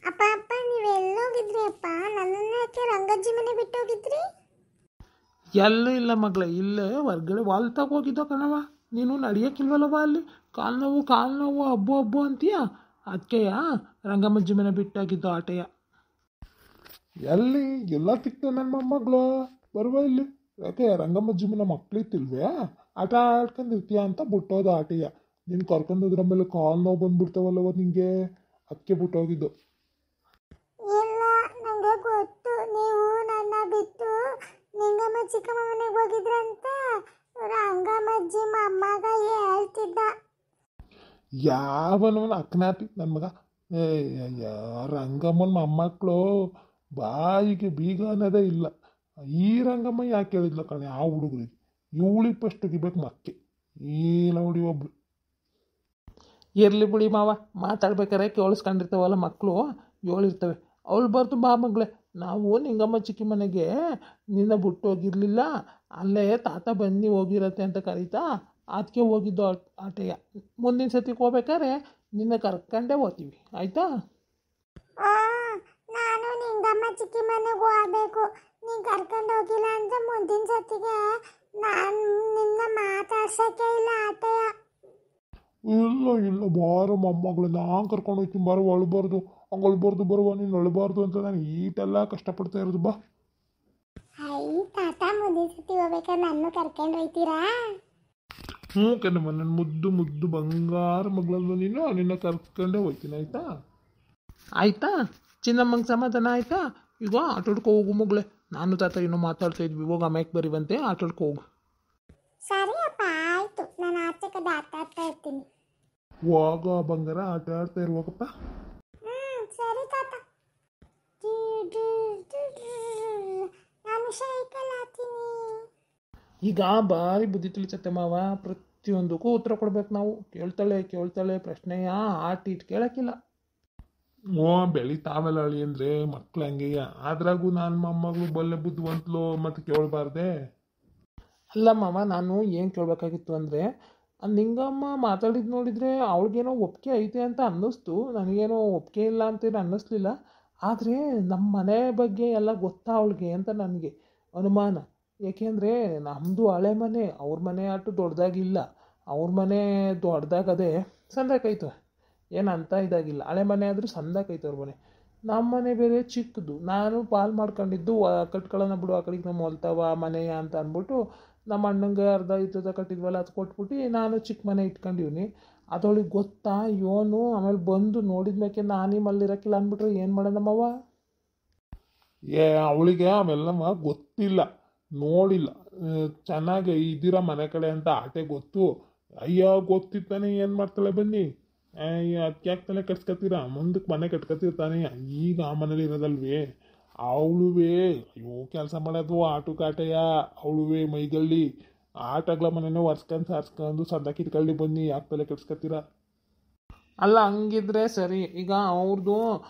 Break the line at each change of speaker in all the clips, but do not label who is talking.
ಅಪ್ಪ ಅಪ್ಪ ನೀವೆಲ್ಲೋಗಿದ್ರಿ ಅಪ್ಪ? ನನ್ನನ್ನ ಯಾಕೆ ರಂಗಜ್ಜಿ ಮನೆ ಬಿಟ್ಟು ಹೋಗಿದ್ರಿ?
ಎಲ್ಲೂ ಇಲ್ಲ ಮಗಳೇ, ಇಲ್ಲೇ ಹೊರ್ಗಡೆ ವಾಲ್ತಾಗ ಹೋಗಿದ್ದೋ ಕಣವ. ನೀನು ನಡೆಯೋಕ್ಕಿಲ್ವಲ್ಲವ ಅಲ್ಲಿ? ಕಾಲು ನೋವು ಹಬ್ಬು ಹಬ್ಬು ಅಂತೀಯ. ಅದಕ್ಕೆಯ ರಂಗಮ್ಮಜ್ಜಿ ಮನೆ ಬಿಟ್ಟಾಗಿದ್ದು ಆಟೆಯ.
ಎಲ್ಲಿ ಎಲ್ಲ ಸಿಕ್ತು ನನ್ನ ಮೊಮ್ಮಗಳು ಬರುವ ಇಲ್ಲಿ. ಯಾಕೆ ರಂಗಮ್ಮಜ್ಜಿ ಮನೆ ಮಕ್ಳಿತ್ತಿಲ್ವೇ? ಆಟ ಆಡ್ಕೊಂಡಿರ್ತೀಯ ಅಂತ ಬಿಟ್ಟೋದು ಆಟೆಯ. ನೀನು ಕರ್ಕೊಂಡೋದ್ರ ಮೇಲೆ ಕಾಲು ನೋವು ಬಂದ್ಬಿಡ್ತಾವಲ್ಲವ ನಿಂಗೆ, ಅದಕ್ಕೆ ಬಿಟ್ಟೋಗಿದ್ದು.
ಇಲ್ಲ, ನನಗೆ ಗೊತ್ತು ನೀವು ನನ್ನ ಬಿಟ್ಟು ನಿಂಗಮ್ಮ ಚಿಕ್ಕಮ್ಮ ಮನೆಗೆ ಹೋಗಿದ್ರಂತ. ರಂಗಮ್ಮಜ್ಜಿ ಅಮ್ಮಗ ಹೇಳ್ತಿದ್ದ.
ಯಾವನವನ ಅಕ್ನಾತಿ ನನ್ನ ಮಗ. ರಂಗಮ್ಮನ ಮೊಮ್ಮಕ್ಕಳು ಬಾಯಿಗೆ ಬೀಗ ಅನ್ನೋದೇ ಇಲ್ಲ. ಈ ರಂಗಮ್ಮ ಯಾಕೆ ಹೇಳಿದ್ಲ ಕಣೆ ಆ ಹುಡುಗರಿಗೆ? ಇವಳಿಗೆ ಫಸ್ಟ್ ತೆಗಿಬೇಕು ಮಕ್ಕೆ. ಈ ನೋಡಿ ಒಬ್ಳು.
ಇರಲಿ ಬಿಡಿ ಮಾವ, ಮಾತಾಡ್ಬೇಕಾರೆ ಕೇಳಿಸ್ಕೊಂಡಿರ್ತಾವಲ್ಲ ಮಕ್ಕಳು, ಹೇಳಿರ್ತವೆ. ಅವಳು ಬರ್ತು ಬಾ ಮಗಳೇ, ನಾವು ನಿಂಗಮ್ಮ ಚಿಕ್ಕಿ ಮನೆಗೆ ನಿನ್ನ ಬಿಟ್ಟು ಹೋಗಿರಲಿಲ್ಲ, ಅಲ್ಲೇ ತಾತ ಬನ್ನಿ ಹೋಗಿರತ್ತೆ ಅಂತ ಕರೀತಾ ಅದಕ್ಕೆ ಹೋಗಿದ್ದು ಆಟೆಯ. ಮುಂದಿನ ಸತಿಗೆ ಹೋಗ್ಬೇಕಾದ್ರೆ ನಿನ್ನ ಕರ್ಕೊಂಡೇ ಹೋಗ್ತೀವಿ, ಆಯಿತಾ?
ನಾನು ನಿಂಗಮ್ಮ ಚಿಕ್ಕಿ ಮನೆಗೆ ಹೋಗ್ಬೇಕು. ನೀನು ಕರ್ಕೊಂಡು ಹೋಗಿಲ್ಲ ಅಂದ್ರೆ ಮುಂದಿನ ಸತಿಗೆ ನಾನು ನಿನ್ನ ಮಾತಾಡ್ಸೋಕ್ಕೆ ಇಲ್ಲ ಆಟೆಯ.
ಇಲ್ಲ ಇಲ್ಲ ಬಾರ ಮೊಮ್ಮಗಳು, ನಾನು ಕರ್ಕೊಂಡು ಹೋಗ್ತೀನಿ ಬಾರ. ಅಳ್ಬಾರ್ದು, ಹಂಗೆ ಅಳ್ಬಾರ್ದು ಬರುವ, ನೀನು ಅಳ್ಬಾರ್ದು ಅಂತ ನಾನು ಈಟೆಲ್ಲ ಕಷ್ಟಪಡ್ತಾ ಇರೋದು. ಬಾ.
ಐ ತಾತ, ಮುಂದಿನ ಸತಿ ಹೋಗ್ಬೇಕಾದ್ರೆ ನನ್ನ ಕರ್ಕೊಂಡು ಹೋಗ್ತೀರಾ?
ಹ್ಞೂ ಕಣಮ್ಮ, ನನ್ನ ಮುದ್ದು ಮುದ್ದು ಬಂಗಾರ ಮಗಳಲ್ವ ನೀನು, ನಿನ್ನ ಕರ್ಕೊಂಡೇ ಹೋಗ್ತೀನಿ ಆಯಿತಾ?
ಆಯಿತಾ? ಚಿನ್ನಮ್ಮಂಗೆ ಸಮಾಧಾನ ಆಯಿತಾ? ಈಗ ಆಟಾಡ್ಕೊ ಹೋಗು ಮಗಳೇ. ನಾನು ತಾತ ಇನ್ನೂ ಮಾತಾಡ್ತಾ ಇದ್ವಿ, ಹೋಗಿ ಆಮೇಲೆ ಬರೀವಂತೆ, ಆಟಾಡ್ಕೊ ಹೋಗು.
ಸರಿ ಅಪ್ಪ, ಆಯಿತು. ನಾನು ಆಚೆ ಕಡೆ ಆಟ ಆಡ್ತಾ ಇರ್ತೀನಿ.
ಹೋಗ ಬಂಗಾರ, ಆಟ ಆಡ್ತಾ ಇರುವಾಗಪ್ಪ.
ಸರಿ ತಾತ. ನಾನು ಸೈಕಲ್ ಹಾಕ್ತೀನಿ.
ಈಗ ಭಾರಿ ಬುದ್ಧಿ ತಿಳಿಸತ್ತೆ ಮಾವ, ಪ್ರತಿಯೊಂದಕ್ಕೂ ಉತ್ತರ ಕೊಡ್ಬೇಕು ನಾವು. ಕೇಳ್ತಾಳೆ ಪ್ರಶ್ನೆಯ ಆಟ ಇಟ್ಟು ಕೇಳೋಕ್ಕಿಲ್ಲ.
ಓ ಬೆಳಿತಾವೆಲ್ಲ ಅಳಿ ಅಂದರೆ ಮಕ್ಳು ಹಂಗೆಯ. ಆದ್ರಾಗೂ ನನ್ನ ಮೊಮ್ಮಗಳು ಬಲ್ಲೆ ಬುದ್ಧಿವಂತಲು, ಮತ್ತು ಕೇಳಬಾರ್ದೆ?
ಅಲ್ಲ ಮಾವ, ನಾನು ಏನು ಕೇಳಬೇಕಾಗಿತ್ತು ಅಂದರೆ, ನಿಂಗಮ್ಮ ಮಾತಾಡಿದ್ದು ನೋಡಿದರೆ ಅವಳಿಗೇನೋ ಒಪ್ಪಿಗೆ ಐತೆ ಅಂತ ಅನ್ನಿಸ್ತು. ನನಗೇನೋ ಒಪ್ಪಿಗೆ ಇಲ್ಲ ಅಂತೇನು ಅನ್ನಿಸ್ಲಿಲ್ಲ. ಆದರೆ ನಮ್ಮ ಮನೆ ಬಗ್ಗೆ ಎಲ್ಲ ಗೊತ್ತಾ ಅವಳಿಗೆ ಅಂತ ನನಗೆ ಅನುಮಾನ. ಏಕೆಂದರೆ ನಮ್ಮದು ಹಳೆ ಮನೆ, ಅವ್ರ ಮನೆ ಅಷ್ಟು ದೊಡ್ಡದಾಗಿಲ್ಲ. ಅವ್ರ ಮನೆ ದೊಡ್ಡದಾಗದೆ ಸಂದಾಕೈತೆ, ಏನು ಅಂತ ಇದಾಗಿಲ್ಲ. ಹಳೆ ಮನೆ ಆದರೂ ಸಂದಾಕೈತೆ ಅವ್ರ ಮನೆ. ನಮ್ಮ ಮನೆ ಬೇರೆ ಚಿಕ್ಕದು. ನಾನು ಪಾಲು ಮಾಡ್ಕೊಂಡಿದ್ದು ಕಟ್ಕೊಳ್ಳೋಣ ಬಿಡು, ಆ ಕಡೆಗೆ ನಮ್ಮ ಹೊಲ್ತವ ಮನೆಯ ಅಂತ ಅಂದ್ಬಿಟ್ಟು ನಮ್ಮ ಅಣ್ಣಂಗೆ ಅರ್ಧ ಇದ್ದದ ಕಟ್ಟಿದ್ವಲ್ಲ, ಅದು ಕೊಟ್ಬಿಟ್ಟು ನಾನು ಚಿಕ್ಕ ಮನೆ ಇಟ್ಕೊಂಡಿವ್ನಿ. ಅದವಳಿಗೆ ಗೊತ್ತಾ ಇವನು? ಆಮೇಲೆ ಬಂದು ನೋಡಿದ್ಮೇಲೆ ನಾನೇ ಮಲ್ಲಿರಕ್ಕಿಲ್ಲ ಅಂದ್ಬಿಟ್ರೆ ಏನು ಮಾಡೋಣಮ್ಮವ್ವ?
ಅವಳಿಗೆ ಅವೆಲ್ಲಮ್ಮ ಗೊತ್ತಿಲ್ಲ, ನೋಡಿಲ್ಲ. ಚೆನ್ನಾಗಿ ಇದ್ದೀರಾ ಮನೆ ಕಡೆ ಅಂತ ಆಟೆ ಗೊತ್ತು. ಅಯ್ಯ ಗೊತ್ತಿತ್ತಾನೆ ಏನು ಮಾಡ್ತಾಳೆ ಬನ್ನಿ. ಅಯ್ಯ ಅದಕ್ಕೆ ಯಾಕೆ ತಲೆ ಕಟ್ಸ್ಕೊತೀರಾ? ಮುಂದಕ್ಕೆ ಮನೆ ಕಟ್ಕೊತಿರ್ತಾನೆ. ಈಗ ಆ ಮನೇಲಿ ಇರೋದಲ್ವೇ ಅವಳುವೇ. ಅಯ್ಯೋ ಕೆಲಸ ಮಾಡೋದು ಆಟುಕಾಟೆಯ ಅವಳುವೇ ಮೈಗಳ್ಳಿ. ಆಟಗಳ ಮನೆಯೇ ಒರ್ಸ್ಕೊಂಡು ಸಾರ್ಸ್ಕೊಂಡು ಸಂದಕ್ಕೆ ಇಟ್ಕೊಳ್ಳಿ ಬನ್ನಿ, ಯಾಕೆ ತಲೆ ಕಟ್ಸ್ಕೊತೀರಾ?
ಅಲ್ಲ, ಹಂಗಿದ್ರೆ ಸರಿ. ಈಗ ಅವ್ರದ್ದು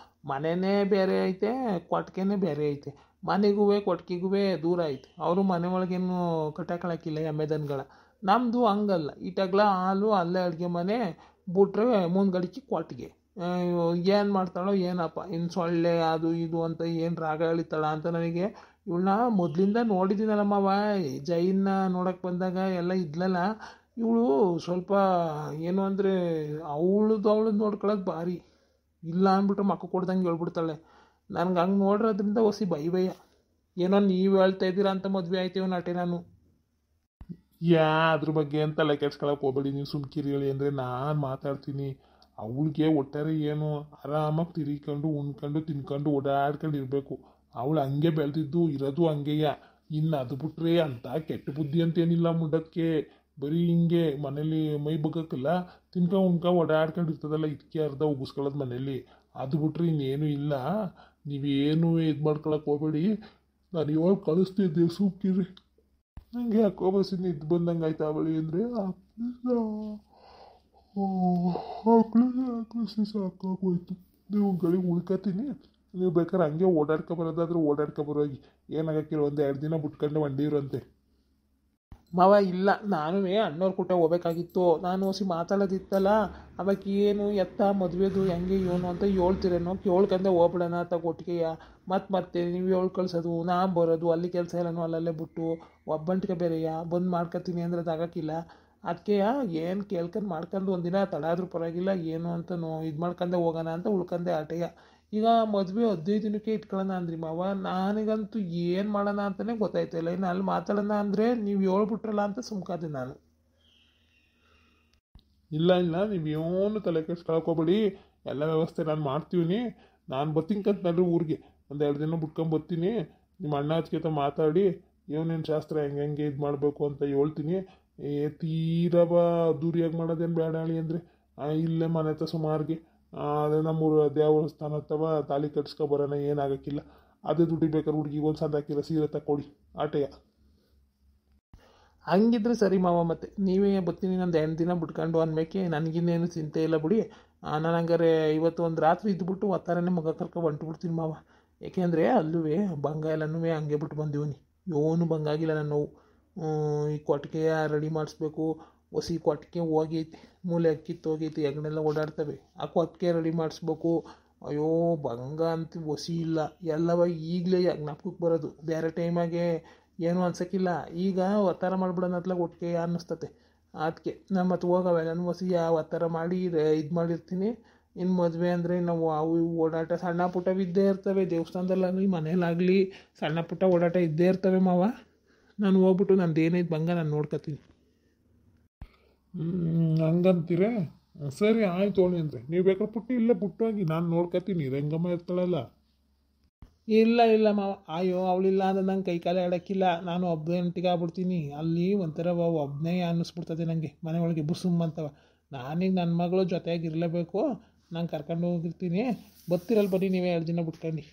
ಮನೆಯೇ ಬೇರೆ ಐತೆ, ಕೊಟ್ಟಿಗೆನೇ ಬೇರೆ ಐತೆ. ಮನೆಗೂ ಕೊಟ್ಟಿಗೆಗೂ ದೂರ ಐತೆ. ಅವರು ಮನೆ ಒಳಗೇನು ಕಟ್ಟಾಕೊಳಕ್ಕಿಲ್ಲ ಎಮ್ಮೆದನ್ಗಳ. ನಮ್ಮದು ಹಂಗಲ್ಲ, ಇಟಾಗ್ಲ ಹಾಲು ಅಲ್ಲೇ ಅಡುಗೆ ಮನೆ ಬಿಟ್ರೆ ಮುಂದ್ಗಡಿಕೆ ಕೊಟ್ಟಿಗೆ. ಏನು ಮಾಡ್ತಾಳೋ ಏನಪ್ಪ, ಇನ್ನು ಸೊಳ್ಳೆ ಅದು ಇದು ಅಂತ ಏನು ರಾಗ ಎಳಿತಾಳ ಅಂತ. ನನಗೆ ಇವಳನ್ನ ಮೊದಲಿಂದ ನೋಡಿದ್ದೀನಲ್ಲಮ್ಮವ, ಜೈನ್ನ ನೋಡೋಕ್ಕೆ ಬಂದಾಗ ಎಲ್ಲ ಇದ್ಲಲ್ಲ. ಇವಳು ಸ್ವಲ್ಪ ಏನು ಅಂದರೆ ಅವಳದು ನೋಡ್ಕೊಳ್ಳೋದು ಭಾರಿ ಇಲ್ಲ ಅಂದ್ಬಿಟ್ರೆ ಮಕ್ಕ ಕೊಡ್ದಂಗೆ ಹೇಳ್ಬಿಡ್ತಾಳೆ. ನನಗೆ ಹಂಗೆ ನೋಡಿರೋದ್ರಿಂದ ಹೊಸಿ ಭಯ. ಏನೋ ನೀವು ಹೇಳ್ತಾ ಇದ್ದೀರಾ ಅಂತ ಮದುವೆ ಆಯ್ತೀವಿ ನಾಟೆ ನಾನು.
ಅದ್ರ ಬಗ್ಗೆ ಅಂತ ತಲೆ ಕೆಡ್ಸ್ಕೊಳಕ್ಕೆ ಹೋಗ್ಬೇಡಿ ನೀವು, ಸುಮ್ಕಿರಿ ಹೇಳಿ ಅಂದರೆ ನಾನು ಮಾತಾಡ್ತೀನಿ. ಅವಳಿಗೆ ಒಟ್ಟಾರೆ ಏನು ಆರಾಮಾಗಿ ತಿರ್ಕೊಂಡು ಉಣ್ಕೊಂಡು ತಿನ್ಕೊಂಡು ಓಡಾಡ್ಕೊಂಡು ಇರಬೇಕು. ಅವಳು ಹಂಗೆ ಬೆಳೆದಿದ್ದು ಇರೋದು ಹಂಗೆಯ. ಇನ್ನು ಅದು ಬಿಟ್ರೆ ಅಂತ ಕೆಟ್ಟ ಬುದ್ಧಿ ಅಂತೇನಿಲ್ಲ ಮುಂಡಕ್ಕೆ. ಬರೀ ಹಿಂಗೆ ಮನೇಲಿ ಮೈ ಬಗ್ಗಕ್ಕಿಲ್ಲ, ಉಣ್ಕ ಓಡಾಡ್ಕೊಂಡು ಇರ್ತದಲ್ಲ, ಇದಕ್ಕೆ ಅರ್ಧ ಉಗಿಸ್ಕೊಳ್ಳೋದು ಮನೇಲಿ. ಅದು ಬಿಟ್ರೆ ಇನ್ನೇನು ಇಲ್ಲ. ನೀವೇನು ಇದು ಮಾಡ್ಕೊಳಕ್ಕೆ ಹೋಗ್ಬೇಡಿ. ನಾನು ಇವಾಗ ಕಳಿಸ್ತಿದ್ದೆ, ಸುಮ್ಕಿರಿ. ನಂಗೆ ಯಾಕೋ ಬಸ್ಸಿನ ಇದು ಬಂದಂಗೆ ಆಯ್ತು ಅವಳಿ ಅಂದರೆ ಸಾಕಾಗೋಯ್ತು. ನೀವು ಗಳಿಗೆ ಉಳ್ಕೊತೀನಿ. ನೀವು ಬೇಕಾದ್ರೆ ಹಂಗೆ ಓಡಾಡ್ಕೊ ಬರೋದಾದ್ರೆ ಓಡಾಡ್ಕೊ ಬರೋಗಿ, ಏನಾಗಕ್ಕಿಲ್ಲ. ಒಂದು 2 ದಿನ ಬಿಟ್ಕೊಂಡೆ ವಂಡಿ ಇರೋಂತೆ.
ಮಾವ ಇಲ್ಲ ನಾನು ಅಣ್ಣವ್ರ ಕೂಟ ಹೋಗ್ಬೇಕಾಗಿತ್ತು ನಾನು ಹೊಸಿ ಮಾತಾಡೋದಿತ್ತಲ್ಲ ಅವಾಗ ಏನು ಎತ್ತ ಮದುವೆದು ಹೆಂಗೆ ಏನು ಅಂತ ಹೇಳ್ತಿರೇನೋ ಕೇಳ್ಕೊಂಡೆ ಹೋಗ್ಬಿಡೋಣ ಅಂತ ಒಟ್ಟಿಗೆಯ ಮತ್ತೆ ನೀವು ಹೇಳ್ ಕಳ್ಸೋದು ನಾನು ಬರೋದು ಅಲ್ಲಿ ಕೆಲಸ ಎಲ್ಲನೂ ಅಲ್ಲಲ್ಲೇ ಬಿಟ್ಟು ಒಬ್ಬಂಟಿಗೆ ಬೇರೆಯಾ ಬಂದು ಮಾಡ್ಕೊತೀನಿ ಅಂದ್ರೆ ಅದು ಆಗೋಕ್ಕಿಲ್ಲ ಅದಕ್ಕೆ ಏನು ಕೇಳ್ಕೊಂಡು ಮಾಡ್ಕೊಂಡು ಒಂದಿನ ತಡ ಆದ್ರೂ ಪರವಾಗಿಲ್ಲ ಏನು ಅಂತ ಇದು ಮಾಡ್ಕೊಂಡೆ ಹೋಗೋಣ ಅಂತ ಉಳ್ಕೊಂಡೆ ಆಟೆಯ ಈಗ ಮದುವೆ 15 ದಿನಕ್ಕೆ ಇಟ್ಕೊಳ್ಳೋಣ ಅಂದ್ರಿ ಮಾವ ನನಗಂತೂ ಏನು ಮಾಡೋಣ ಅಂತಲೇ ಗೊತ್ತಾಯ್ತಿಲ್ಲ ಇನ್ನು ಅಲ್ಲಿ ಮಾತಾಡೋಣ ಅಂದರೆ ನೀವು ಹೇಳ್ಬಿಟ್ರಲ್ಲ ಅಂತ ಸುಮ್ಕಾದೆ ನಾನು.
ಇಲ್ಲ ನೀವು ಏನು ತಲೆ ಕೆಡ್ಸ್ಕೊಳಕೋಬೇಡಿ, ಎಲ್ಲ ವ್ಯವಸ್ಥೆ ನಾನು ಮಾಡ್ತೀವಿ. ನಾನು ಬರ್ತೀನಿ ಕಂತ ನಡ್ರಿ ಊರಿಗೆ, ಒಂದು 2 ದಿನ ಬಿಟ್ಕೊಂಡು ಬರ್ತೀನಿ. ನಿಮ್ಮ ಅಣ್ಣ ಹಚ್ಕೇತ ಮಾತಾಡಿ ಏನೇನು ಶಾಸ್ತ್ರ ಹೆಂಗೆ ಇದು ಮಾಡಬೇಕು ಅಂತ ಹೇಳ್ತೀನಿ. ತೀರವ ದೂರಿಯಾಗಿ ಮಾಡೋದೇನು ಬೇಡ ಹೇಳಿ ಅಂದರೆ ಇಲ್ಲೇ ಮನೆ ಹತ್ರ ಸುಮಾರಿಗೆ ಅದೇ ನಮ್ಮೂರು ದೇವಸ್ಥಾನ ಅಥವಾ ತಾಲಿ ಕಟ್ಸ್ಕೊಬರೋಣ, ಏನಾಗಕ್ಕಿಲ್ಲ. ಅದೇ ದುಡ್ಡು ಬೇಕಾದ್ರೆ ಹುಡುಗಿಗೆ ಒಂದು ಸಂದ ಹಾಕಿಲ್ಲ ಸೀರೆ ತಗೊಳ್ಳಿ ಆಟೆಯ.
ಹಂಗಿದ್ರೆ ಸರಿ ಮಾವ, ಮತ್ತೆ ನೀವೇ ಬರ್ತೀನಿ ನಂದು 8 ದಿನ ಬಿಟ್ಕೊಂಡು ಅಂದಮೇಕೆ ನನಗಿನ್ನೇನು ಚಿಂತೆ ಇಲ್ಲ ಬಿಡಿ. ನಾನು ಹಂಗಾರೆ ಇವತ್ತು ಒಂದು ರಾತ್ರಿ ಇದ್ದುಬಿಟ್ಟು ಒತ್ತಾರನೇ ಮಗ ಕರ್ಕೊಂಡು ಹೊಂಟುಬಿಡ್ತೀನಿ ಮಾವ. ಏಕೆಂದರೆ ಅಲ್ಲೂ ಭಂಗ ಎಲ್ಲನೂ ಹಂಗೆ ಬಿಟ್ಟು ಬಂದೀವಿ, ಏನು ಭಂಗ ಆಗಿಲ್ಲ ನನ್ನ ನೋವು. ಈ ಕೊಟ್ಟಿಗೆ ರೆಡಿ ಮಾಡಿಸ್ಬೇಕು, ಹೊಸಿ ಕೊಟ್ಟಿಗೆ ಹೋಗೈತಿ, ಮೂಲೆ ಕಿತ್ತೋಗೈತಿ, ಹೆಗ್ನೆಲ್ಲ ಓಡಾಡ್ತವೆ, ಆ ಕೊಟ್ಟಿಗೆ ರೆಡಿ ಮಾಡಿಸ್ಬೇಕು. ಅಯ್ಯೋ ಭಂಗ ಅಂತ ಹೊಸಿ ಇಲ್ಲ, ಎಲ್ಲವ ಈಗಲೇ ಜ್ಞಾಪಕಕ್ಕೆ ಬರೋದು. ಬೇರೆ ಟೈಮಾಗೆ ಏನೂ ಅನ್ಸೋಕ್ಕಿಲ್ಲ, ಈಗ ಒತ್ತಾರ ಮಾಡಿಬಿಡೋಣ ಅತ್ಲಾಗ ಒಟ್ಟಿಗೆ ಅನ್ನಿಸ್ತತೆ. ಅದಕ್ಕೆ ನಾನು ಮತ್ತೆ ಹೋಗವೆ ನಾನು ಹೊಸಿ ಒತ್ತಾರ ಮಾಡಿ ಇದು ಮಾಡಿರ್ತೀನಿ. ಇನ್ನು ಮದುವೆ ಅಂದರೆ ನಾವು ಅವು ಇವು ಓಡಾಟ ಸಣ್ಣ ಪುಟ್ಟವಿದ್ದೇ ಇರ್ತವೆ, ದೇವಸ್ಥಾನದಲ್ಲಾಗಲಿ ಮನೇಲಾಗಲಿ ಸಣ್ಣ ಪುಟ್ಟ ಓಡಾಟ ಇದ್ದೇ ಇರ್ತವೆ ಮಾವ. ನಾನು ಹೋಗ್ಬಿಟ್ಟು ನಂದು ಏನೈತೆ ಭಂಗ ನಾನು ನೋಡ್ಕೊತೀನಿ.
ಹಂಗಂತೀರ ಸರಿ ಆಯ್ತು ಹೇಳಿ ಅಂದರೆ ನೀವು ಬೇಕಾದ್ರೆ ಪುಟ್ಟಿ ಇಲ್ಲೇ ಪುಟ್ಟೋಗಿ ನಾನು ನೋಡ್ಕೊತೀನಿ, ರಂಗಮ್ಮ ಇರ್ತಾಳಲ್ಲ.
ಇಲ್ಲ ಮಾವ, ಅಯ್ಯೋ ಅವಳಿಲ್ಲ ಅಂದ್ರೆ ನಂಗೆ ಕೈ ಕಾಲೇ ಆಡೋಕ್ಕಿಲ್ಲ, ನಾನು ಒಬ್ಬಂಟಿಗೆ ಆಗ್ಬಿಡ್ತೀನಿ. ಅಲ್ಲಿ ಒಂಥರ ಒಬ್ಬನೇ ಅನ್ನಿಸ್ಬಿಡ್ತದೆ ನನಗೆ, ಮನೆ ಒಳಗೆ ಬುಸುಮ್ಮಂತವ. ನಾನೀಗ ನನ್ನ ಮಗಳು ಜೊತೆಯಾಗಿರಲೇಬೇಕು, ನಾನು ಕರ್ಕೊಂಡು ಹೋಗಿರ್ತೀನಿ. ಬರ್ತಿರಲ್ಲ ಬನ್ನಿ ನೀವೇ 2 ದಿನ ಬಿಟ್ಕೊಂಡು.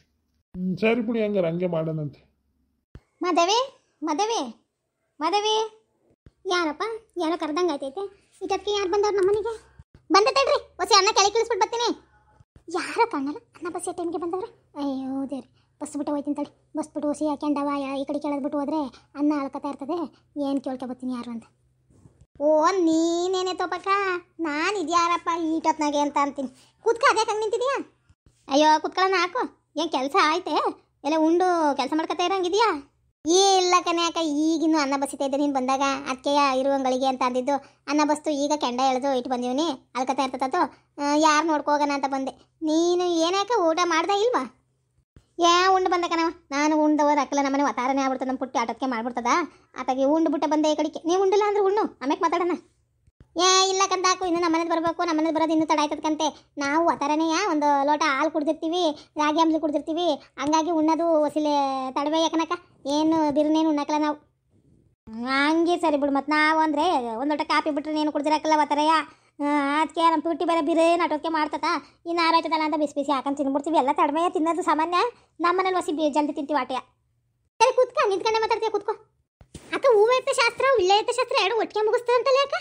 ಸರಿ ಬಿಡಿ, ಹಂಗಾರೆ ಹಂಗೆ ಮಾಡೋಣಂತೆ.
ಮದವಿ ಯಾರಪ್ಪ ಯಾರೋ ಕರೆದಂಗೆ ಆಯ್ತೈತೆ. ಇದಕ್ಕೆ ಯಾರು ಬಂದವ್ರು ನಮ್ಮ ಮನೆಗೆ? ಬಂದ ತಡ್ರಿ, ಹೊಸ ಅನ್ನ ಕೆಳಗೆ ಇಳಿಸ್ಬಿಟ್ಟು ಬರ್ತೀನಿ. ಯಾರೋ ಕಾಣಲ್ಲ, ಅನ್ನ ಬಸ್ ಟೈಮ್ಗೆ ಬಂದವ್ರೆ. ಅಯ್ಯೋ ದೇವ್ರಿ, ಬಸ್ ಬಿಟ್ಟು ಹೋಯ್ತೀನಿ ತಡಿ. ಬಸ್ ಬಿಟ್ಟು ಹೊಸಿ ಹಾಕ್ಯಂಡವ ಈ ಕಡೆ ಕೆಳದ್ಬಿಟ್ಟು ಹೋದ್ರೆ ಅನ್ನ ಅಳ್ಕತಾ ಇರ್ತದೆ. ಏನು ಕೇಳ್ಕೊಬತ್ತೀನಿ ಯಾರು ಅಂತ. ಓ ನೀನೇನೆ ತೋಪಕ್ಕ, ನಾನು ಇದ್ಯಾರಪ್ಪ ಈಟೊತ್ನಾಗೆ ಅಂತ ಅಂತೀನಿ. ಕೂತ್ಕ, ಅದೇ ಹಂಗೆ ನಿಂತಿದ್ಯಾ? ಅಯ್ಯೋ ಕೂತ್ಕೊಳ್ಳೋಣ ಹಾಕು. ಏನು ಕೆಲಸ ಆಯ್ತೆ? ಎಲ್ಲ ಉಂಡು ಕೆಲಸ ಮಾಡ್ಕೊತಾ ಇರೋಂಗಿದ್ಯಾ? ಇಲ್ಲ ಕನ್ಯಾಕ, ಈಗಿನ್ನೂ ಅನ್ನ ಬಸಿತಾ ಇದ್ದೆ ನೀನು ಬಂದಾಗ. ಅದಕ್ಕೆ ಇರುವಂಗಳಿಗೆ ಅಂತ ಅಂದಿದ್ದು. ಅನ್ನ ಬಸ್ತು ಈಗ ಕೆಂಡ ಎಳೆದು ಇಟ್ಟು ಬಂದೀವಿ, ಅಲ್ಕತಾ ಇರ್ತತೋ ಯಾರು ನೋಡ್ಕೋಗೋಣ ಅಂತ ಬಂದೆ. ನೀನು ಏನಾಕ ಊಟ ಮಾಡ್ದ ಇಲ್ವಾ? ಉಂಡು ಬಂದ ಕಣವ. ನಾನು ಉಂಡವ್ರು ಅಕ್ಕಲ್ಲ, ನಮ್ಮನೆ ಒತ್ತಾರನೇ ಆಗ್ಬಿಡ್ತದೆ. ನಮ್ಮ ಪುಟ್ಟಿ ಆಟಕ್ಕೆ ಮಾಡ್ಬಿಡ್ತದ. ಆತಾಗಿ ಉಂಡು ಬಿಟ್ಟ ಬಂದೆ ಈ ಕಡೆಗೆ. ನೀವು ಉಂಡಿಲ್ಲ ಅಂದ್ರೆ ಉಣ್ಣು, ಆಮೇಲೆ ಮಾತಾಡೋಣ. ಇಲ್ಲ ಕಂದಾಕು, ಇನ್ನು ನಮ್ಮನೇಲಿ ಬರಬೇಕು. ನಮ್ಮನೇಲಿ ಬರೋದು ಇನ್ನೂ ತಡ ಆಯ್ತದಕ್ಕಂತೆ. ನಾವು ಒತ್ತಾರನೇ ಒಂದು ಲೋಟ ಹಾಲು ಕುಡ್ದಿರ್ತೀವಿ, ರಾಗಿ ಅಂಬ್ಲಿ ಕುಡ್ದಿರ್ತೀವಿ. ಹಂಗಾಗಿ ಉಣ್ಣೋದು ಹೊಸಿಲೆ ತಡವೆ ಯಾಕನಕ, ಏನು ಬಿರುನೇನು ಉಣ್ಣಕ್ಕಲ್ಲ ನಾವು. ಹಂಗೆ ಸರಿ ಬಿಡು. ಮತ್ತು ನಾವು ಅಂದರೆ ಒಂದು ಲೋಟ ಕಾಫಿ ಬಿಟ್ರೆ ಏನು ಕುಡ್ದಿರಕ್ಕಲ್ಲ ಒತ್ತಾರಯ್ಯ. ಅದಕ್ಕೆ ನಮ್ಮ ಪುಟ್ಟಿ ಬೇರೆ ಬಿರೇ ನಾಟೋಕೆ ಮಾಡ್ತದ. ಇನ್ನು ಆರಾಯ್ತದಲ್ಲ ಅಂತ ಬಿಸಿ ಬಿಸಿ ಹಾಕೊಂಡು ತಿನ್ಬಿಡ್ತೀವಿ. ಎಲ್ಲ ತಡವೆಯ ತಿನ್ನೋದು ಸಾಮಾನ್ಯ. ನಮ್ಮ ಮನೇಲಿ ಹೊಸಿ ಜಲ್ದಿ ತಿಂತೀವಿ ಆಟೆಯ. ಸರಿ ಕೂತ್ಕ, ನಿಂತ್ಕೊಂಡೆ ಮಾತಾಡ್ತೀಯ, ಕೂತ್ಕೋ. ಅಕ್ಕ ಹೂವೈತೆ ಶಾಸ್ತ್ರ ವಿಳ್ಳೆತ್ತೆ ಶಾಸ್ತ್ರ ಎರಡು ಒಟ್ಟಿಗೆ ಮುಗಿಸ್ತದೆ ಅಂತಲ್ಲ ಯಾಕ?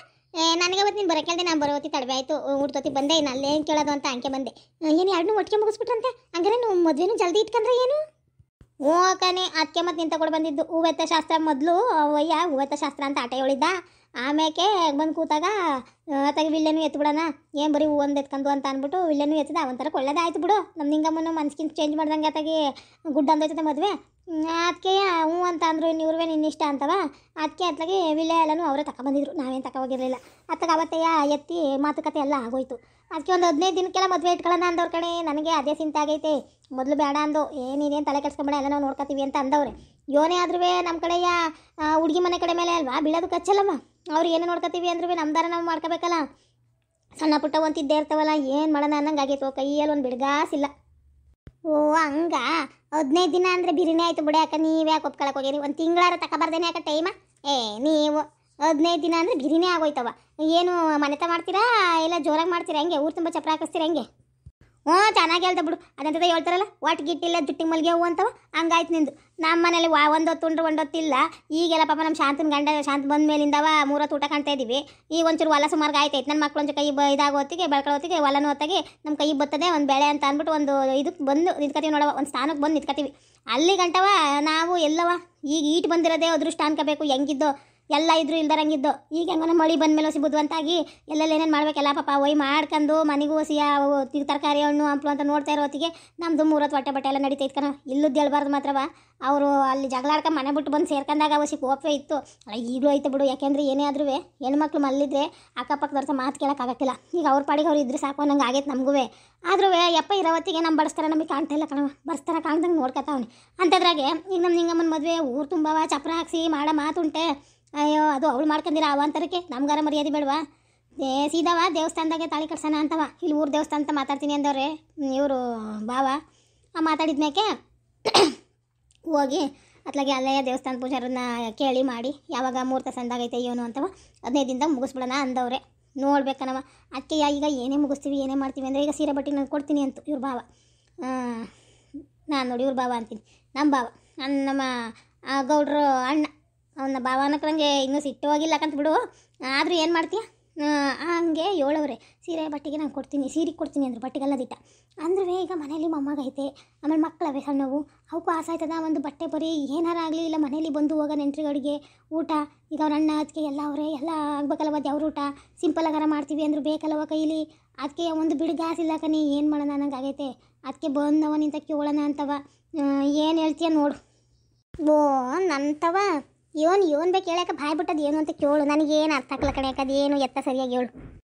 ನನಗೆ ಅವತ್ತು ನೀನು ಬರೋಕೆ ನಾನು ಬರೋತಿ ತಡವೆ ಆಯಿತು, ಊಟೋತಿ ಬಂದೆ. ಇನ್ನು ಅಲ್ಲೇನು ಕೇಳೋದು ಅಂತ ಅಂಕೆ ಬಂದೆ. ಏನು ಎರಡನ್ನೂ ಒಟ್ಟಿಗೆ ಮುಗಿಸ್ಬಿಟ್ರಂತೆ? ಹಂಗಾರೆ ನೀವು ಮದುವೆನೂ ಜಲ್ದಿ ಇಟ್ಕೊಂಡ್ರೆ ಏನು? ಓಕನೆ ಅದಕ್ಕೆ ಮತ್ತೆ ನಿಂತ ಕೂಡ ಬಂದಿದ್ದು. ಹೂವೆತ್ತ ಶಾಸ್ತ್ರ ಮೊದಲು ಅವಯ್ಯ ಹೂವೆತ್ತ ಶಾಸ್ತ್ರ ಅಂತ ಆಟ ಹೇಳಿದ್ದ. ಆಮೇಲೆ ಬಂದು ಕೂತಾಗ ಅತ್ತಾಗ ವಿಳ್ಳೆನೂ ಎತ್ಬಿಡೋಣ, ಏನು ಬರೀ ಹೂ ಒಂದು ಎತ್ಕೊಂಡು ಅಂತ ಅಂದ್ಬಿಟ್ಟು ವಿಳ್ಳೆನೂ ಎತ್ತದ. ಒಂಥರ ಒಳ್ಳೇದಾಯ್ತು ಬಿಡು. ನಮ್ಮ ನಿಂಗಮ್ಮನ ಮನ್ಸ್ಕಿಂತ ಚೇಂಜ್ ಮಾಡ್ದಂಗೆ ಅತ್ತಾಗಿ ಗುಡ್ಡ ಅಂದೋಯ್ತದೆ ಮದುವೆ. ಅದಕ್ಕೆ ಹ್ಞೂ ಅಂತ ಅಂದರು. ಇವ್ರವೇ ನಿನ್ನಿಷ್ಟ ಅಂತವ. ಅದಕ್ಕೆ ಅತ್ತಾಗೆ ವಿಳ್ಳೆ ಎಲ್ಲನೂ ಅವರೇ ತಗೊಬಂದಿದ್ರು, ನಾವೇನು ತಗೊಹೋಗಿರಲಿಲ್ಲ. ಅತ್ತಾಗ ಅವತ್ತೆಯ ಎತ್ತಿ ಮಾತುಕತೆ ಎಲ್ಲ ಆಗೋಯ್ತು. ಅದಕ್ಕೆ ಒಂದು 15 ದಿನಕ್ಕೆಲ್ಲ ಮದುವೆ ಇಟ್ಕೊಳ್ಳೋಣ ಅಂದವ್ರ ಕಡೆ. ನನಗೆ ಅದೇ ಚಿಂತೆ ಆಗೈತೆ. ಮೊದಲು ಬೇಡ ಅಂದು, ಏನೇನು ತಲೆ ಕೆಡ್ಸ್ಕೊಂಬೇಡ, ಎಲ್ಲ ನಾವು ನೋಡ್ಕೊತೀವಿ ಅಂತ ಅಂದವ್ರೆ. ಯೋನೇ ಆದ್ರೂ ನಮ್ಮ ಕಡೆಯ ಹುಡುಗಿ ಮನೆ ಕಡೆ ಮೇಲೆ ಅಲ್ವಾ ಬೀಳೋದು ಕಚ್ಚಲ್ಲಮ್ಮ. ಅವ್ರು ಏನು ನೋಡ್ಕೊತೀವಿ ಅಂದ್ರೂ ನಮ್ದಾರ ನಾವು ಮಾಡ್ಕೋಬೇಕಲ್ಲ. ಸಣ್ಣ ಪುಟ್ಟ ಒಂತಿದ್ದೇ ಇರ್ತಾವಲ್ಲ, ಏನು ಮಾಡೋಣ ಅನ್ನಂಗೆ ಆಗೈತು. ಕೈಯಲ್ಲಿ ಒಂದು ಬಿಡ್ಗಾಸಿಲ್ಲ. ಓ ಹಂಗ 15 ದಿನ ಅಂದರೆ ಬಿರಿನೇ ಆಯಿತು ಬಿಡಿ. ಯಾಕೆ ನೀವೇ ಯಾಕೆ ಒಪ್ಕೊಳಕ್ಕೆ ಹೋಗಿರಿ? ಒಂದು ತಿಂಗಳಾರ ತಗೊಬಾರ್ದೇನೆ ಯಾಕೆ ಟೈಮ? ನೀವು 15 ದಿನ ಅಂದರೆ ಬಿರಿನೇ ಆಗೋಯ್ತವ. ಏನು ಮನೆತ ಮಾಡ್ತೀರಾ ಇಲ್ಲ ಜೋರಾಗಿ ಮಾಡ್ತೀರಾ? ಹೆಂಗೆ ಊರು ತುಂಬ ಚಪ್ರ ಹಾಕಿಸ್ತೀರಾ ಹೆಂಗೆ? ಹ್ಞೂ ಚೆನ್ನಾಗಿ ಹೇಳ್ದೆ ಬಿಡು. ಅದಂತದ ಹೇಳ್ತಾರಲ್ಲ, ಒಟ್ಟು ಗಿಟ್ಟಿಲ್ಲ ಜುಟ್ಟಿಗೆ ಮಲ್ಗೆ ಹೂ ಅಂತವ. ಹಂಗಾಯ್ತು ನಿಂದು. ನಮ್ಮ ಮನೇಲಿ ಒಂದೊತ್ತು ಉಂಡ್ರು ಒಂದೊತ್ತಿಲ್ಲ. ಈಗೆಲ್ಲ ಪಾಪ ನಮ್ಮ ಶಾಂತನ ಗಂಡ ಶಾಂತ ಬಂದ ಮೇಲಿಂದವ 3 ಹೊತ್ತು ಊಟ ಕಾಣ್ತಾ ಇದ್ದೀವಿ. ಈಗ ಒಂಚೂರು ಹೊಲ ಸುಮಾರು ಆಯ್ತೈತೆ. ನನ್ನ ಮಕ್ಳು ಒಂಚೂರು ಕೈ ಇದಾಗೋ ಹೊತ್ತಿಗೆ ಬೆಳ್ಕೊಳ್ಳೋ ಹೊತ್ತಿಗೆ ಹೊಲನೂ ಹೊತ್ತಾಗಿ ನಮ್ಮ ಕೈ ಬರ್ತದೆ. ಒಂದು ಬೆಳೆ ಅಂತ ಅಂದ್ಬಿಟ್ಟು ಒಂದು ಇದಕ್ಕೆ ಬಂದು ನಿಂತ್ಕೊತೀವಿ ನೋಡವ, ಒಂದು ಸ್ಥಾನಕ್ಕೆ ಬಂದು ನಿಂತ್ಕೊತೀವಿ. ಅಲ್ಲಿ ಗಂಟವ ನಾವು ಎಲ್ಲವ ಈಗ ಈಟ್ ಬಂದಿರೋದೇ ಅದೃಷ್ಟ ಅನ್ಕೋಬೇಕು. ಹೆಂಗಿದ್ದೋ ಎಲ್ಲ ಇದ್ರು ಇಲ್ದಾರಂಗಿದ್ದು. ಈಗ ಹೆಂಗೋ ನಮ್ಮ ಮಳೆ ಬಂದಮೇಲೆ ಹೊಸಿ ಬುದ್ಧಿವಂತಾಗಿ ಎಲ್ಲೆಲ್ಲ ಏನೇನು ಮಾಡ್ಬೇಕೆಲ್ಲ ಪಾಪ ಒಯ್ ಮಾಡ್ಕೊಂಡು ಮನೆಗೂ ಹೊಸಿ ತರಕಾರಿ ಹಣ್ಣು ಹಂಪ್ಲು ಅಂತ ನೋಡ್ತಾ ಇರೋ ಹೊತ್ತಿಗೆ ನಮ್ಮದು 3 ಹೊತ್ತು ಹೊಟ್ಟೆ ಬಟ್ಟೆ ಎಲ್ಲ ನಡೀತೈತೆ ಕಣ. ಇಲ್ಲದ್ದು ಹೇಳ್ಬಾರ್ದು ಮಾತ್ರವ. ಅವರು ಅಲ್ಲಿ ಜಗಳ ಆಡ್ಕೊಂಡು ಮನೆ ಬಿಟ್ಟು ಬಂದು ಸೇರ್ಕೊಂಡಾಗ ಹೊಸಿ ಕೋಪವೇ ಇತ್ತು. ಈಗಲೂ ಐತೆ ಬಿಡು, ಯಾಕೆಂದರೆ ಏನೇ ಆದ್ರೂ ಹೆಣ್ಮಕ್ಳು ಮಲ್ಲಿದ್ರೆ ಅಕ್ಕಪಕ್ಕದವ್ರ ಮಾತು ಕೇಳೋಕ್ಕಾಗಕ್ಕಿಲ್ಲ. ಈಗ ಅವ್ರ ಪಾಡಿಗೆ ಅವ್ರು ಇದ್ರೆ ಸಾಕು ಅನ್ನಂಗೆ ಆಗೈತೆ ನಮಗೂ. ಆದ್ರೂ ಯಪ್ಪ ಇರೋ ಹೊತ್ತಿಗೆ ನಮ್ಮ ಬಡಿಸ್ತಾರ ನಮಗೆ ಕಾಣ್ತಾ ಇಲ್ಲ ಕಣವ. ಬಡಿಸ್ತಾರ ಕಾಣ್ದಂಗೆ ನೋಡ್ಕೊತಾವನೆ. ಅಂಥದ್ರಾಗೆ ಈಗ ನಮ್ಮ ನಿಂಗಮ್ಮನ ಮದುವೆ ಊರು ತುಂಬವ ಚಪ್ರ ಹಾಕ್ಸಿ ಮಾಡೋ ಮಾತುಂಟೆ. ಅಯ್ಯೋ ಅದು ಅವಳು ಮಾಡ್ಕೊಂಡಿರ ಅವಾಂತರಕ್ಕೆ ನಮ್ಗಾರ ಮರ್ಯಾದೆ ಬೇಡವಾ? ಸೀದಾವ ದೇವಸ್ಥಾನದಾಗೆ ತಾಳಿ ಕಟ್ಸೋಣ ಅಂತವ. ಇಲ್ಲಿ ಊರು ದೇವಸ್ಥಾನ ಅಂತ ಮಾತಾಡ್ತೀನಿ ಅಂದವ್ರೆ ಇವರು ಬಾವ. ಮಾತಾಡಿದ್ಮೇಕೆ ಹೋಗಿ ಅತ್ಲಾಗೆ ಅಲ್ಲೇ ದೇವಸ್ಥಾನ ಪೂಜಾರನ್ನ ಕೇಳಿ ಮಾಡಿ ಯಾವಾಗ ಮುಹೂರ್ತ ಸಂದಾಗೈತೆ ಏನು ಅಂತವ 15 ದಿನದಾಗ ಮುಗಿಸ್ಬಿಡೋಣ ಅಂದವ್ರೆ. ನೋಡ್ಬೇಕನವ. ಅದಕ್ಕೆ ಈಗ ಏನೇ ಮುಗಿಸ್ತೀವಿ ಏನೇ ಮಾಡ್ತೀವಿ ಅಂದರೆ ಈಗ ಸೀರೆ ಬಟ್ಟೆ ನಾನು ಕೊಡ್ತೀನಿ ಅಂತ ಇವ್ರ ಭಾವ. ನಾನು ನೋಡಿ ಇವ್ರ ಭಾವ ಅಂತೀನಿ. ನಮ್ಮ ಭಾವ ನಮ್ಮ ಗೌಡ್ರು ಅಣ್ಣ ಅವನ ಭಾವ ಅನ್ನೋಕ್ರಂಗೆ ಇನ್ನೂ ಸಿಟ್ಟು ಹೋಗಿಲ್ಲ ಕಂತ ಬಿಡು. ಆದರೂ ಏನು ಮಾಡ್ತೀಯ? ಹಂಗೆ ಹೇಳವ್ರೆ ಸೀರೆ ಬಟ್ಟೆಗೆ ನಾನು ಕೊಡ್ತೀನಿ, ಸೀರೆಗೆ ಕೊಡ್ತೀನಿ ಅಂದ್ರೆ ಬಟ್ಟೆಗೆಲ್ಲ ದಿಟ್ಟ ಅಂದ್ರೆ ಈಗ ಮನೇಲಿ ಮೊಮ್ಮಗೈತೆ, ಆಮೇಲೆ ಮಕ್ಕಳವೆ ಸಣ್ಣವು, ಅವಕ್ಕೂ ಆಸೆ ಆಯ್ತದ ಒಂದು ಬಟ್ಟೆ ಬರೀ ಏನಾರ ಆಗಲಿ ಇಲ್ಲ ಮನೇಲಿ ಬಂದು ಹೋಗೋ ನೆಂಟ್ರಿಗಳಿಗೆ ಊಟ. ಈಗ ಅವ್ರ ಅಣ್ಣ ಅದಕ್ಕೆ ಎಲ್ಲ ಅವರೇ ಎಲ್ಲ ಆಗ್ಬೇಕಲ್ಲವ. ದೇವ್ರ ಊಟ ಸಿಂಪಲ್ ಆಗಾರ ಮಾಡ್ತೀವಿ ಅಂದರೂ ಬೇಕಲ್ಲವ ಕೈಲಿ. ಅದಕ್ಕೆ ಒಂದು ಬಿಡು ಗ್ಯಾಸ್ ಇಲ್ಲ ಕಣಿ, ಏನು ಮಾಡೋಣ ಅನ್ನಂಗೆ ಆಗೈತೆ. ಅದಕ್ಕೆ ಬಂದವ ನಿಂತ ಕೇಳೋಣ ಅಂತವ. ಏನು ಹೇಳ್ತೀಯ ನೋಡು. ಓ ನಂತವ ಇವನು ಬೇಕು ಹೇಳಕ್ಕೆ ಬಾಯ್ ಬಿಟ್ಟದ್ದು ಏನು ಅಂತ ಕೇಳು. ನನಗೇನು ಅರ್ಥ ಆಗಲ್ಲ ಕಣೆ. ಅದೇನು ಎತ್ತ ಸರಿಯಾಗಿ ಹೇಳು.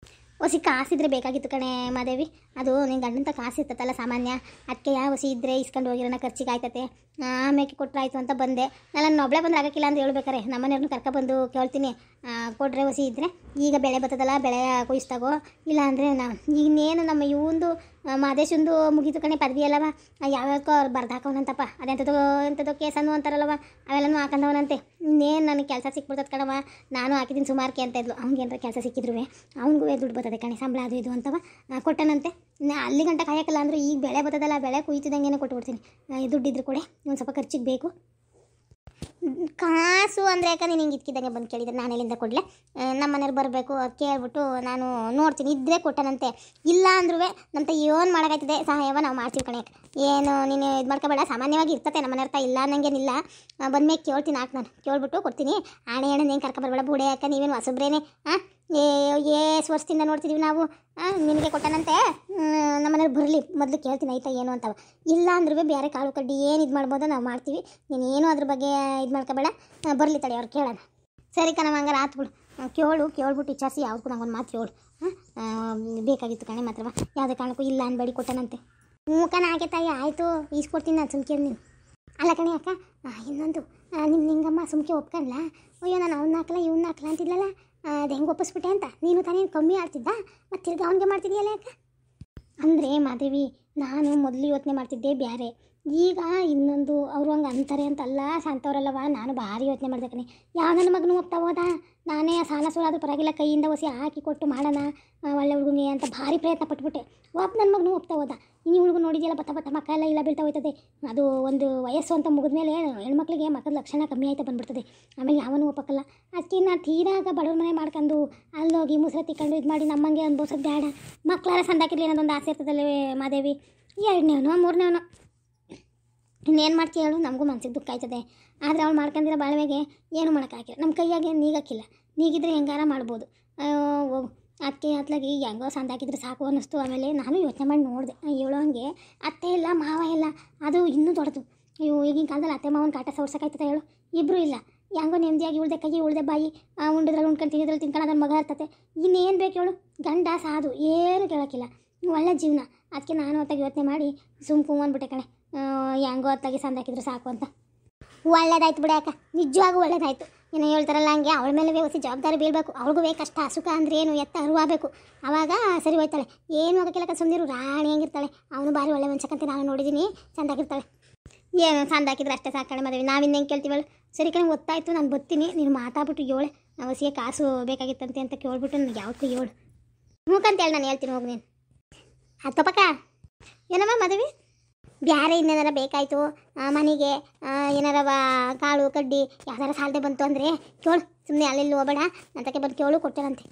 ಹೊಸಿ ಕಾಸಿದ್ರೆ ಬೇಕಾಗಿತ್ತು ಕಣೆ ಮಾದೇವಿ. ಅದು ನಿನ್ನ ಗಂಡಂತ ಕಾಸು ಇರ್ತತ್ತಲ್ಲ ಸಾಮಾನ್ಯ. ಅದಕ್ಕೆ ಯಾವ ಹೊಸಿ ಇದ್ದರೆ ಇಸ್ಕೊಂಡು ಹೋಗಿರೋಣ ಖರ್ಚಿಗೆ ಆಯ್ತತೆ. ಆಮೇಲೆ ಕೊಟ್ಟರಾಯ್ತು ಅಂತ ಬಂದೆ. ನಾನು ಒಬ್ಬಳೇ ಬಂದ್ರೆ ಆಗಕ್ಕಿಲ್ಲ ಅಂತ ಹೇಳ್ಬೇಕಾರೆ ನಮ್ಮನೆಯವ್ರನ್ನ ಕರ್ಕೊಬಂದು ಕೇಳ್ತೀನಿ. ಕೊಟ್ಟರೆ ಹೊಸಿ ಇದ್ದರೆ ಈಗ ಬೆಳೆ ಬರ್ತದಲ್ಲ, ಬೆಳೆ ಕೊಯ್ಸ್ತಾಗೋ. ಇಲ್ಲ ಅಂದರೆ ಇನ್ನೇನು ನಮ್ಮ ಇವಂದು ಮಾದೇಶಂದು ಮುಗೀತು ಕಣೆ ಪದವಿ ಅಲ್ಲವ. ಯಾವ್ಯಾವ್ಕೋ ಅವ್ರು ಬರ್ದಾಕವನಂತಪ್ಪ. ಎಂಥದೋ ಕೇಸನ್ನು ಅಂತಾರಲ್ಲವ, ಅವೆಲ್ಲನೂ ಹಾಕೊಂಡವನಂತೆ. ಇನ್ನೇನು ನನಗೆ ಕೆಲಸ ಸಿಕ್ಬಿಡ್ತದೆ ಕಣವ. ನಾನು ಹಾಕಿದ್ದೀನಿ ಸುಮಾರ್ಕೆ ಅಂತ ಇದ್ಲು. ಅವ್ನಿಗೇನಾರ ಕೆಲಸ ಸಿಕ್ಕಿದ್ರು ಅವ್ನಿಗೂ ದುಡ್ಡು ಬರ್ತದೆ ಕಣೆ, ಸಂಬಳ ಅದು ಇದು ಅಂತವ. ಕೊಟ್ಟನಂತೆ. ಅಲ್ಲಿ ಗಂಟ ಕಾಯಕ್ಕಲ್ಲ ಅಂದ್ರೆ ಈಗ ಬೆಳೆ ಬರ್ತದಲ್ಲ, ಬೆಳೆ ಕುಯ್ತಿದಂಗೆ ಕೊಟ್ಬಿಡ್ತೀನಿ. ದುಡ್ಡಿದ್ರು ಕೊಡೆ, ಒಂದು ಸ್ವಲ್ಪ ಖರ್ಚಿಗೆ ಬೇಕು. ಕಾಸು ಅಂದರೆ ಯಾಕೆ ನೀನು ಹಿಂಗೆ ಇದ್ಕಿದ್ದಂಗೆ ಬಂದು ಕೇಳಿದ್ರೆ ನಾನು ಎಲ್ಲಿಂದ ಕೊಡಲೆ? ನಮ್ಮ ಮನೇಲಿ ಬರಬೇಕು, ಕೇಳ್ಬಿಟ್ಟು ನಾನು ನೋಡ್ತೀನಿ. ಇದ್ದರೆ ಕೊಟ್ಟನಂತೆ. ಇಲ್ಲ ಅಂದ್ರೂ ನಮ್ಮಂತ ಏನು ಮಾಡೋಕ್ಕಾಯ್ತದೆ ಸಹಾಯವ ನಾವು ಮಾಡ್ತೀವಿ ಕಣೆ. ಏನು ನೀನು ಇದು ಮಾಡ್ಕೋಬೇಡ, ಸಾಮಾನ್ಯವಾಗಿ ಇರ್ತತೆ ನಮ್ಮ ಮನೆ ಅರ್ಥ ಇಲ್ಲ ಅನ್ನಂಗೇನಿಲ್ಲ. ಬಂದ್ಮೇಲೆ ಕೇಳ್ತೀನಿ, ನಾನು ಕೇಳ್ಬಿಟ್ಟು ಕೊಡ್ತೀನಿ. ಆಣೆ ಏನು ಕರ್ಕೊಬರ್ಬೇಡ ಬೂಡೆ ಯಾಕೆ, ನೀವೇನು ಹೊಸಬ್ರೇನೆ. ಎಷ್ಟು ವರ್ಷದಿಂದ ನೋಡ್ತಿದ್ದೀವಿ ನಾವು. ನಿನಗೆ ಕೊಟ್ಟನಂತೆ, ನಮ್ಮ ಮನೇಲಿ ಬರಲಿ ಮೊದಲು ಕೇಳ್ತೀನಿ ಆಯ್ತಾ ಏನು ಅಂತವ. ಇಲ್ಲ ಅಂದ್ರೂ ಬೇರೆ ಕಾಳು ಕಡ್ಡಿ ಏನು ಇದು ಮಾಡ್ಬೋದೋ ನಾವು ಮಾಡ್ತೀವಿ. ನೀನೇನು ಅದ್ರ ಬಗ್ಗೆ ಇದು ಮಾಡ್ಕೋಬೇಡ. ಬರಲಿ ತಡೆ ಅವ್ರು ಕೇಳೋಣ. ಸರಿ ಕಣವ, ಹಂಗಾರೆ ಆತು ಬಿಡು. ಕೇಳ್ಬಿಟ್ಟು ವಿಚಾರಿಸಿ ಯಾವ್ದಕ್ಕೂ ನಂಗೊಂದು ಮಾತು ಹೇಳು. ಬೇಕಾಗಿತ್ತು ಕಣೆ ಮಾತ್ರವ, ಯಾವುದೇ ಕಾರಣಕ್ಕೂ ಇಲ್ಲ ಅನ್ಬೇಡಿ. ಕೊಟ್ಟನಂತೆ. ಮೂಕನ ಹಾಗೆ ತಾಯಿ ಆಯಿತು, ಈಸ್ಕೊಡ್ತೀನಿ ನಾನು ಸುಮ್ಕೆ. ನೀನು ಅಲ್ಲ ಕಣೆ ಅಕ್ಕ, ಇನ್ನೊಂದು ನಿಮ್ಮ ನಿಂಗಮ್ಮ ಸುಮ್ಕೆ ಒಪ್ಕೊಂಡ್ಲ. ಅಯ್ಯೋ ನಾನು ಅವ್ನ ಹಾಕಲ್ಲ ಇವ್ನ ಹಾಕಲ್ಲ ಅಂತಿದ್ಲಲ್ಲ, ಅದು ಹೆಂಗೆ ಒಪ್ಪಿಸ್ಬಿಟ್ಟೆ ಅಂತ. ನೀನು ತಾನೇನು ಕಮ್ಮಿ ಆಡ್ತಿದ್ದ, ಮತ್ತು ತಿರ್ಗಿ ಅವನಿಗೆ ಮಾಡ್ತಿದ್ದೀಯಲ್ಲ ಯಾಕೆ? ಅಂದರೆ ಮಾದೇವಿ, ನಾನು ಮೊದಲು ಯೋಚನೆ ಮಾಡ್ತಿದ್ದೆ ಬೇರೆ. ಈಗ ಇನ್ನೊಂದು ಅವರು ಹಂಗೆ ಅಂತಾರೆ ಅಂತಲ್ಲ ಶಾಂತವ್ರಲ್ಲವ. ನಾನು ಭಾರಿ ಯೋಚನೆ ಮಾಡಿದೆ ಕಣೆ. ಯಾವ ನನ್ನ ಮಗನೂ ಹೋಗ್ತಾ ಹೋದ. ನಾನೇ ಸಾಲ ಸೋಲಾದ್ರೂ ಪರವಾಗಿಲ್ಲ ಕೈಯಿಂದ ಹೊಸಿ ಹಾಕಿ ಕೊಟ್ಟು ಮಾಡೋಣ ಒಳ್ಳೆ ಹುಡುಗನಿಗೆ ಅಂತ ಭಾರಿ ಪ್ರಯತ್ನ ಪಟ್ಬಿಟ್ಟೆ. ನನ್ನ ಮಗನೂ ಹೋಗ್ತಾ ಹೋದ. ಇನ್ನು ಹುಡುಗ ನೋಡಿದೆಯಲ್ಲ ಬತ್ತ ಮಕ್ಕ ಎಲ್ಲ ಇಲ್ಲ ಬೀಳ್ತಾ ಹೋಯ್ತದೆ. ಅದು ಒಂದು ವಯಸ್ಸು ಅಂತ ಮುಗಿದ್ಮೇಲೆ ಹೆಣ್ಮಕ್ಳಿಗೆ ಮಕ್ಕದ ಲಕ್ಷಣ ಕಮ್ಮಿ ಆಯ್ತಾ ಬಂದ್ಬಿಡ್ತದೆ. ಆಮೇಲೆ ಯಾವನು ಒಪ್ಪಕ್ಕಲ್ಲ. ಅದಕ್ಕೆ ನಾನು ತೀರಾಗ ಬಡವ್ರ ಮನೆ ಮಾಡ್ಕೊಂಡು ಅಲ್ಲೋಗಿ ಮುಸ್ರೆ ತಿಕ್ಕೊಂಡು ಇದು ಮಾಡಿ ನಮ್ಮಂಗೆ ಅನ್ಬೋಸೋದು ಬೇಡ. ಮಕ್ಕಳಾರ ಸಂದಾಕಿರ್ಲಿ ಅನ್ನೋದೊಂದು ಆಸೆ ಇರ್ತದಲ್ಲೇ ಮಾದೇವಿ. 2ನೇವನೋ 3ನೇವನೋ ಇನ್ನೇನು ಮಾಡ್ತೀವಿ ಹೇಳು. ನಮಗೂ ಮನ್ಸಿಗೆ ದುಃಖ ಆಯ್ತದೆ. ಆದರೆ ಅವ್ಳು ಮಾಡ್ಕೊಂಡಿರೋ ಬಾಳ್ವೆಗೆ ಏನು ಮಾಡೋಕ್ಕಾಗಿಲ್ಲ. ನಮ್ಮ ಕೈಯಾಗೆ ನೀಗಕ್ಕಿಲ್ಲ. ನೀಗಿದ್ರೆ ಹೆಂಗಾರ ಮಾಡ್ಬೋದು. ಅದಕ್ಕೆ ಅತ್ಲಾಗಿ ಹೆಂಗೋ ಸಂದಾಕಿದ್ರೆ ಸಾಕು ಅನ್ನಿಸ್ತು. ಆಮೇಲೆ ನಾನು ಯೋಚನೆ ಮಾಡಿ ನೋಡಿದೆ. ಹೇಳೋ ಹಂಗೆ ಅತ್ತೆ ಇಲ್ಲ ಮಾವ ಇಲ್ಲ, ಅದು ಇನ್ನೂ ದೊಡ್ಡದು. ಅಯ್ಯೋ ಈಗಿನ ಕಾಲದಲ್ಲಿ ಅತ್ತೆ ಮಾವನ ಕಾಟ ಸೋರ್ಸೋಕ್ಕಾಯ್ತದೆ ಹೇಳು. ಇಬ್ಬರು ಇಲ್ಲ, ಹೆಂಗೋ ನೆಮ್ಮದಿಯಾಗಿ ಉಳ್ದೆ ಕೈ ಉಳ್ದೆ ಬಾಯಿ, ಉಂಡಿದ್ರಲ್ಲಿ ಉಣ್ಕೊಂಡು ತಿನ್ಕೊಂಡು ಅದನ್ನು ಮಗ ಇರ್ತತೆ. ಇನ್ನೇನು ಬೇಕು ಹೇಳು? ಗಂಡ ಸಾಧು, ಏನು ಕೇಳೋಕ್ಕಿಲ್ಲ, ಒಳ್ಳೆ ಜೀವನ. ಅದಕ್ಕೆ ನಾನು ಹೊತ್ತಾಗಿ ಯೋಚನೆ ಮಾಡಿ ಸುಮ್ಕು ಅಂದ್ಬಿಟ್ಟೆ ಕಣೆ. ಹೆಂಗೋ ಹೊತ್ತಾಗಿ ಸಂದಾಕಿದ್ರು ಸಾಕು ಅಂತ. ಒಳ್ಳೇದಾಯ್ತು ಬಿಡಿ ಅಕ್ಕ, ನಿಜವಾಗೂ ಒಳ್ಳೇದಾಯ್ತು. ಏನೋ ಹೇಳ್ತಾರಲ್ಲ ಹಂಗೆ ಅವಳ ಮೇಲೆ ಹೊಸ ಜವಾಬ್ದಾರಿ ಬೀಳಬೇಕು. ಅವ್ರಿಗೂ ಕಷ್ಟ ಸುಖ ಅಂದ್ರೆ ಏನು ಎತ್ತ ಅರಿವಾಗಬೇಕು. ಆವಾಗ ಸರಿ ಹೋಯ್ತಾಳೆ. ಏನು ಆಗೋಕ್ಕಿಲ್ಲ ಸುಮ್ಮನಿರು, ರಾಣಿ ಹೆಂಗಿರ್ತಾಳೆ. ಅವನು ಭಾರಿ ಒಳ್ಳೆ ಮನ್ಸಕ್ಕಂತ ನಾನು ನೋಡಿದ್ದೀನಿ, ಚೆಂದಾಗಿರ್ತಾಳೆ. ಏನು ಸಂದಾಕಿದ್ರೆ ಅಷ್ಟೇ ಸಾಕಣೆ ಮದುವೆ. ನಾವಿನ್ನ ಹೆಂಗೆ ಕೇಳ್ತೀವಳು? ಸರಿ ಕಣೆ ಗೊತ್ತಾಯ್ತು, ನಾನು ಬರ್ತೀನಿ. ನೀನು ಮಾತಾಡ್ಬಿಟ್ಟು ಏಳೆ ಹೊಸಿಗೆ ಕಾಸು ಬೇಕಾಗಿತ್ತಂತೆ ಅಂತ ಕೇಳ್ಬಿಟ್ಟು ನನಗೆ ಯಾವತ್ತೂ ಏಳು ಮೂಕಂತೇಳಿ ನಾನು ಹೇಳ್ತೀನಿ. ಹೋಗಿ ನೀನು ಅತ್ತಪ್ಪಕ್ಕ. ಏನಮ್ಮ ಮದುವೆ ಬ್ಯಾರೆ ಇನ್ನೇನಾರ ಬೇಕಾಯಿತು ಮನೆಗೆ, ಏನಾರ ಕಾಳು ಕಡ್ಡಿ ಯಾವ್ದಾರ ಸಾಲದೆ ಬಂತು ಅಂದರೆ ಕೇಳು. ಸುಮ್ಮನೆ ಅಲ್ಲೆಲ್ಲಿ ಹೋಗಬೇಡ, ಅಂತಕ್ಕೆ ಬಂದು ಕೇಳು, ಕೊಡ್ತೇನಂತೆ.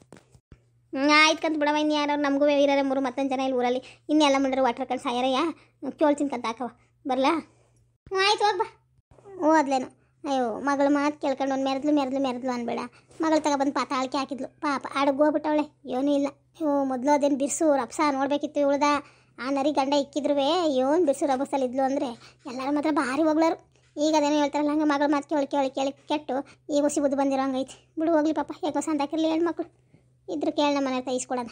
ಆಯ್ತು ಬಿಡವ. ಇನ್ನು ಯಾರು ನಮಗೂ ಇರೋರೆ 3 ಮತ್ತೊಂದು ಜನ ಇಲ್ಲಿ ಊರಲ್ಲಿ. ಇನ್ನೆಲ್ಲ ಮುಂಡ್ರೆ ವಾಟ್ರ್ ಕಂಡು ಸಾಯರಯ್ಯ ಕೇಳ್ತೀನಿ ಕಂತ ಹಾಕವ. ಬರಲಾ? ಆಯ್ತು ಹೋಗ್ಬಾ. ಓದ್ಲೇನು ಅಯ್ಯೋ ಮಗಳು ಮಾತು ಕೇಳ್ಕೊಂಡು ಒಂದು ಮೆರೆದ್ಲು ಅನ್ಬೇಡ. ಮಗಳು ತಗೊಬಂದು ಪಾತಾಳಕ್ಕೆ ಹಾಕಿದ್ಲು. ಪಾಪ ಆಡಕ್ಕೆ ಹೋಗ್ಬಿಟ್ಟವಳೆ, ಏನೂ ಇಲ್ಲ. ಮೊದಲು ಅದೇನು ಬಿರ್ಸು ರಪ್ಸ ನೋಡಬೇಕಿತ್ತು ಇವಳ್ದ. ಆ ನರಿ ಗಂಡ ಇಕ್ಕಿದ್ರು ಏನು ಬಿರ್ಸು ರಭಸಲ್ಲಿದ್ಲು ಅಂದರೆ ಎಲ್ಲರ ಮಾತ್ರ ಭಾರಿ ಹೋಗ್ಲಾರು. ಈಗ ಅದೇನೋ ಹೇಳ್ತಾರಲ್ಲ ಹಂಗೆ ಮಗಳ ಮಾತು ಕೇಳಿ ಕೆಟ್ಟು ಈಗ ಹುಸಿ ಬುದ್ಧಿ ಬಂದಿರೋ ಹಂಗೈತಿ. ಬಿಡು ಹೋಗ್ಲಿ ಪಾಪ, ಯಾಕೋ ಸಂತಾಕಿರ್ಲಿ ಹೆಣ್ಮಕ್ಳು ಇದ್ರು ಕೇಳಿ ನಮ್ಮ ಮನೆ ತೈಸ್ಕೊಡೋಣ.